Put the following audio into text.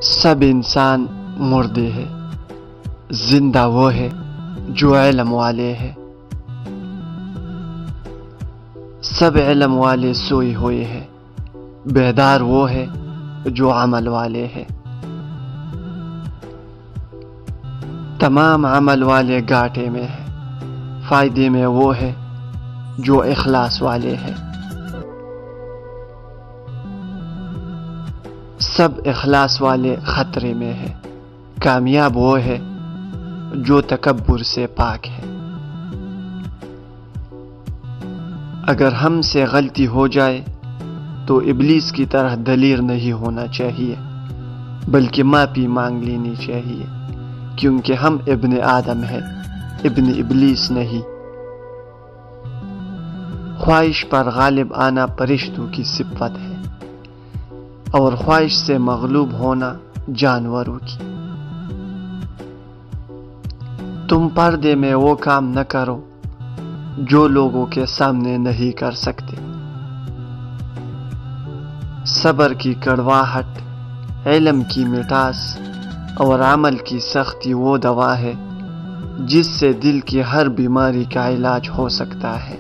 سب انسان مردے ہیں، زندہ وہ ہے جو علم والے ہے۔ سب علم والے سوئے ہوئے ہیں، بیدار وہ ہے جو عمل والے ہے۔ تمام عمل والے گھاٹے میں ہے، فائدے میں وہ ہے جو اخلاص والے ہے۔ سب اخلاص والے خطرے میں ہے، کامیاب وہ ہے جو تکبر سے پاک ہے۔ اگر ہم سے غلطی ہو جائے تو ابلیس کی طرح دلیر نہیں ہونا چاہیے، بلکہ معافی مانگ لینی چاہیے، کیونکہ ہم ابن آدم ہیں، ابن ابلیس نہیں۔ خواہش پر غالب آنا فرشتوں کی صفت ہے، اور خواہش سے مغلوب ہونا جانوروں کی۔ تم پردے میں وہ کام نہ کرو جو لوگوں کے سامنے نہیں کر سکتے۔ صبر کی کڑواہٹ، علم کی مٹھاس اور عمل کی سختی وہ دوا ہے جس سے دل کی ہر بیماری کا علاج ہو سکتا ہے۔